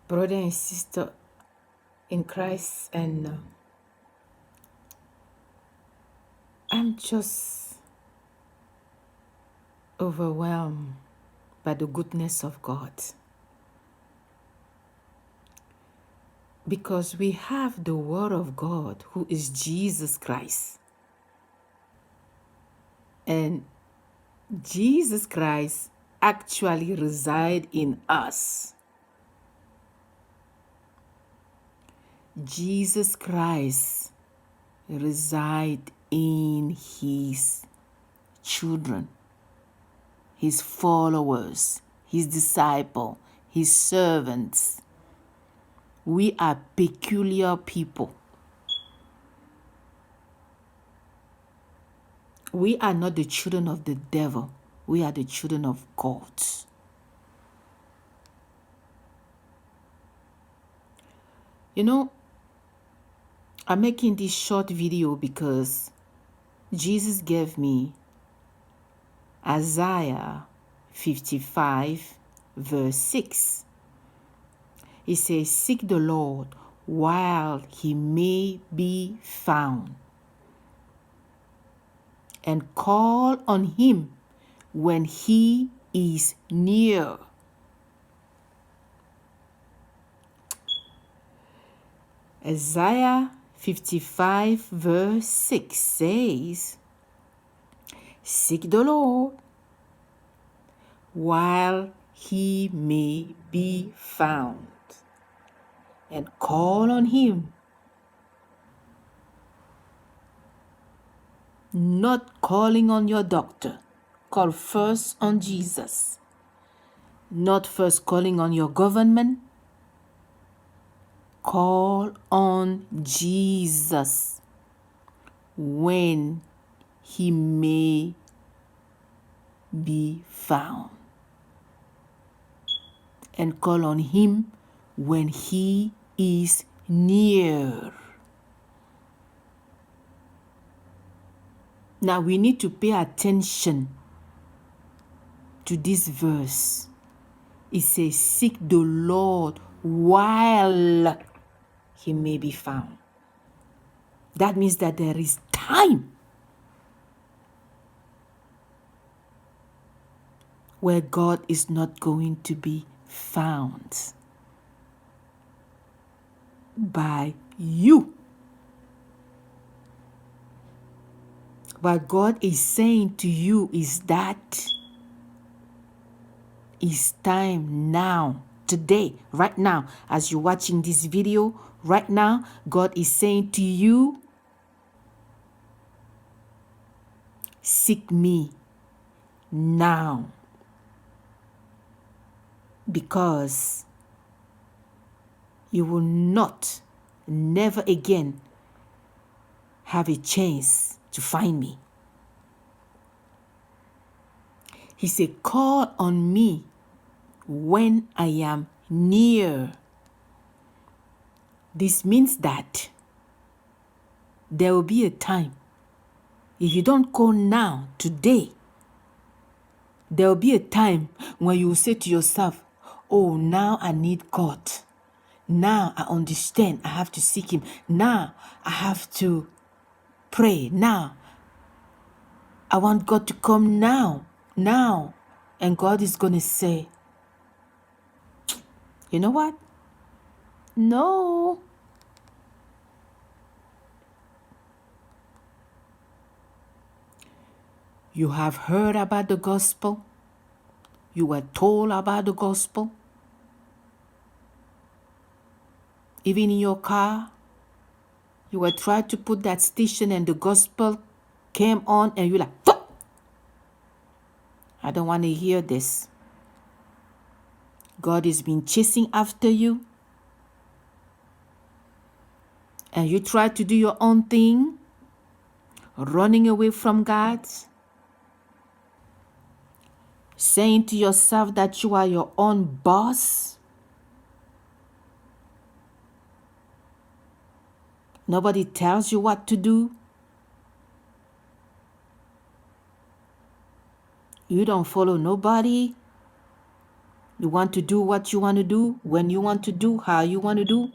brother and sister in Christ, and I'm just overwhelmed by the goodness of God, because we have the Word of God, who is Jesus Christ, and Jesus Christ actually resides in us. Jesus Christ resides in his children, his followers, his disciples, his servants. We are peculiar people. We are not the children of the devil. We are the children of God. You know, I'm making this short video because Jesus gave me Isaiah 55 verse 6. He says, "Seek the Lord while he may be found, and call on him when he is near." Isaiah 55 verse 6 says, "Seek the Lord while he may be found, and call on him." Not calling on your doctor. Call first on Jesus. Not first calling on your government. Call on Jesus when he may be found. And call on him when he is near. Now we need to pay attention to this verse. It says, "Seek the Lord while he may be found." That means that there is time where God is not going to be found by you. What God is saying to you is that it's time now, today, right now, as you're watching this video, right now, God is saying to you, seek me now. Because you will not, never again, have a chance to find me. He said, "Call on me when I am near." This means that there will be a time. If you don't call now, today, there will be a time when you will say to yourself, "Oh, now I need God. Now I understand I have to seek him. Now I have to pray. Now I want God to come now. Now." And God is going to say, "You know what? No. You have heard about the gospel. You were told about the gospel. Even in your car, you were trying to put that station and the gospel came on and you're like, 'Fuck! I don't want to hear this.' God has been chasing after you. And you try to do your own thing, running away from God, saying to yourself that you are your own boss. Nobody tells you what to do. You don't follow nobody. You want to do what you want to do, when you want to do, how you want to do.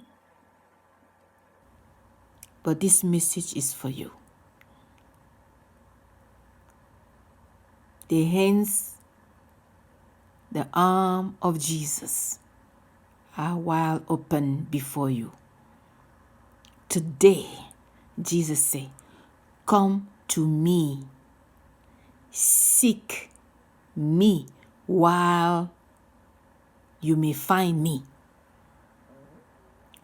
But this message is for you. The hands, the arm of Jesus are wide open before you. Today, Jesus said, come to me, seek me while you may find me.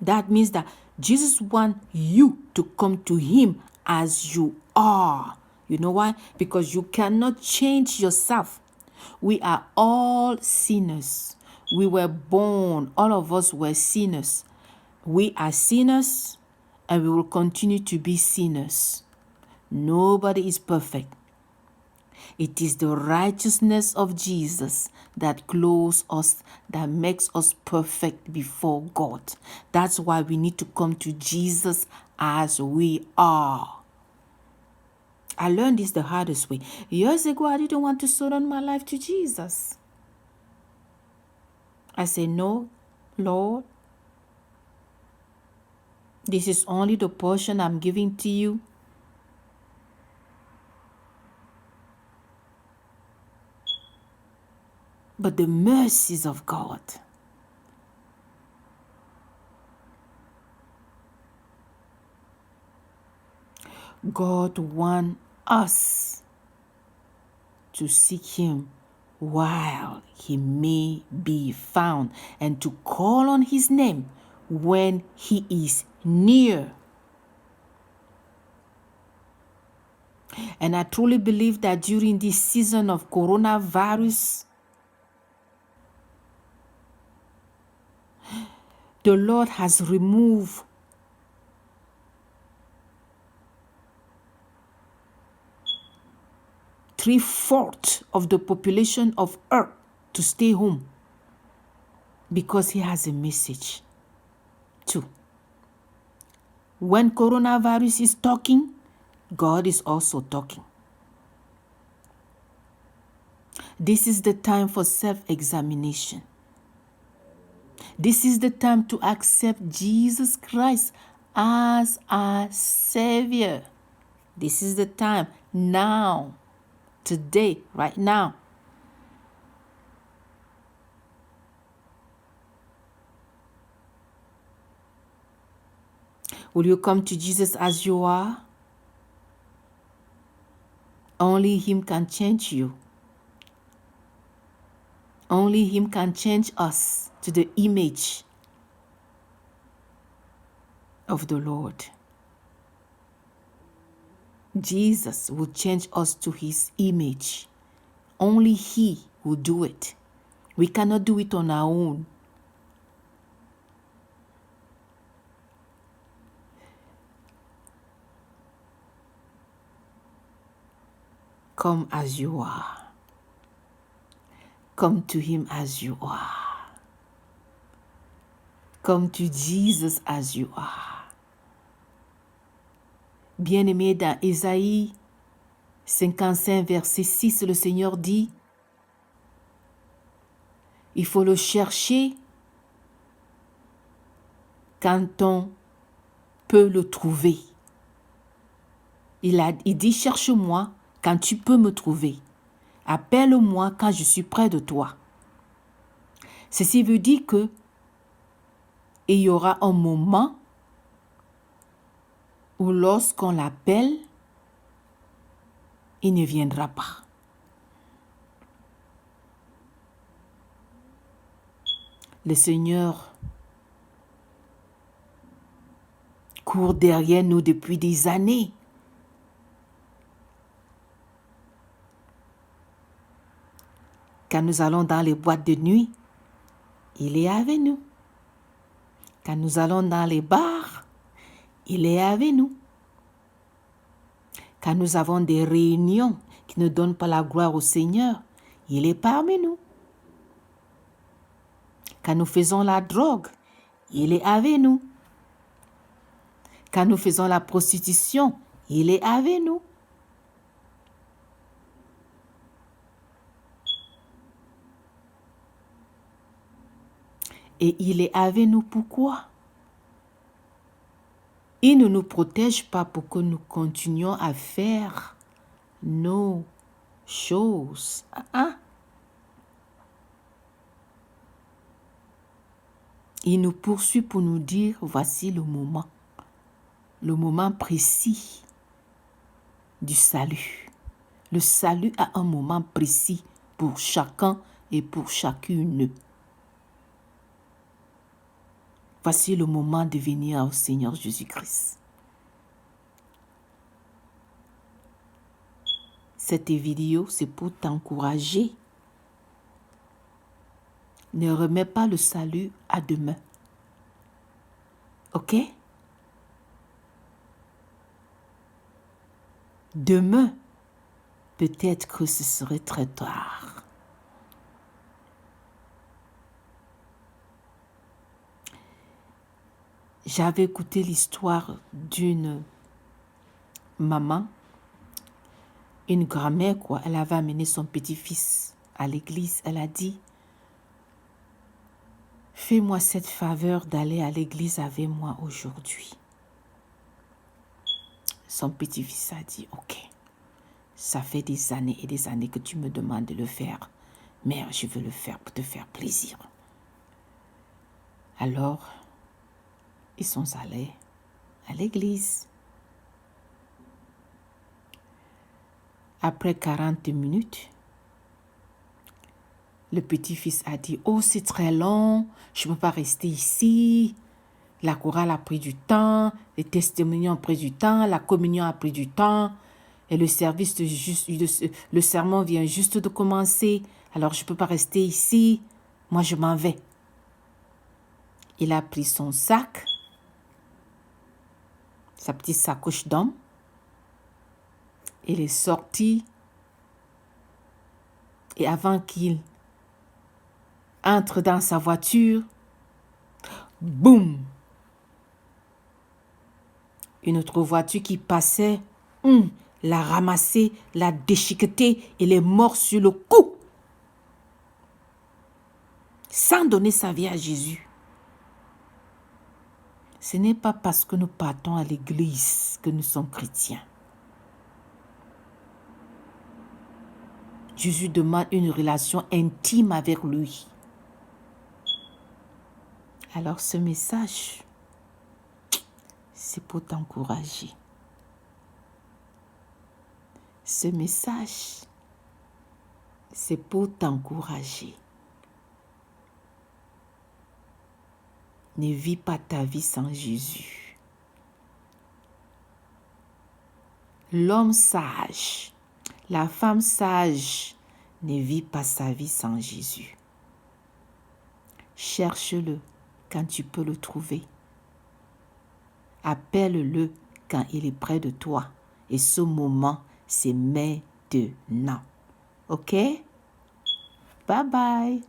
That means that Jesus wants you to come to him as you are. You know why? Because you cannot change yourself. We are all sinners. We were born, all of us were sinners. We are sinners and we will continue to be sinners. Nobody is perfect. It is the righteousness of Jesus that clothes us, that makes us perfect before God. That's why we need to come to Jesus as we are. I learned this the hardest way. Years ago, I didn't want to surrender my life to Jesus. I said, no, Lord, this is only the portion I'm giving to you. But the mercies of God, God wants us to seek him while he may be found and to call on his name when he is near. And I truly believe that during this season of coronavirus, the Lord has removed three-fourths of the population of earth to stay home because he has a message too. When coronavirus is talking, God is also talking. This is the time for self-examination. This is the time to accept Jesus Christ as our Savior. This is the time now, today, right now. Will you come to Jesus as you are? Only him can change you. Only him can change us to the image of the Lord. Jesus will change us to his image. Only he will do it. We cannot do it on our own. Come as you are. Come to him as you are. Come to Jesus as you are. Bien-aimé, dans Ésaïe 55, verset 6, le Seigneur dit, il faut le chercher quand on peut le trouver. Il dit, cherche-moi quand tu peux me trouver. Appelle-moi quand je suis près de toi. Ceci veut dire que il y aura un moment où lorsqu'on l'appelle, il ne viendra pas. Le Seigneur court derrière nous depuis des années. Quand nous allons dans les boîtes de nuit, il est avec nous. Quand nous allons dans les bars, il est avec nous. Quand nous avons des réunions qui ne donnent pas la gloire au Seigneur, il est parmi nous. Quand nous faisons la drogue, il est avec nous. Quand nous faisons la prostitution, il est avec nous. Et il est avec nous. Pourquoi? Il ne nous protège pas pour que nous continuions à faire nos choses. Il nous poursuit pour nous dire, voici le moment précis du salut. Le salut a un moment précis pour chacun et pour chacune. Voici le moment de venir au Seigneur Jésus-Christ. Cette vidéo, c'est pour t'encourager. Ne remets pas le salut à demain. Ok? Demain, peut-être que ce serait très tard. J'avais écouté l'histoire d'une maman, une grand-mère, quoi. Elle avait amené son petit-fils à l'église. Elle a dit, fais-moi cette faveur d'aller à l'église avec moi aujourd'hui. Son petit-fils a dit, ok, ça fait des années et des années que tu me demandes de le faire. Mère, je veux le faire pour te faire plaisir. Alors, ils sont allés à l'église. Après 40 minutes, le petit-fils a dit, oh, c'est très long, je ne peux pas rester ici. La chorale a pris du temps, les testimonies ont pris du temps, la communion a pris du temps, et le sermon vient juste de commencer, alors je ne peux pas rester ici, moi je m'en vais. Il a pris son sac, sa petite sacoche d'homme, il est sorti, et avant qu'il entre dans sa voiture, boum! Une autre voiture qui passait, l'a ramassé, l'a déchiqueté, il est mort sur le coup. Sans donner sa vie à Jésus. Ce n'est pas parce que nous partons à l'église que nous sommes chrétiens. Jésus demande une relation intime avec lui. Alors ce message, c'est pour t'encourager. Ce message, c'est pour t'encourager. Ne vis pas ta vie sans Jésus. L'homme sage, la femme sage ne vit pas sa vie sans Jésus. Cherche-le quand tu peux le trouver. Appelle-le quand il est près de toi. Et ce moment, c'est maintenant. OK? Bye bye.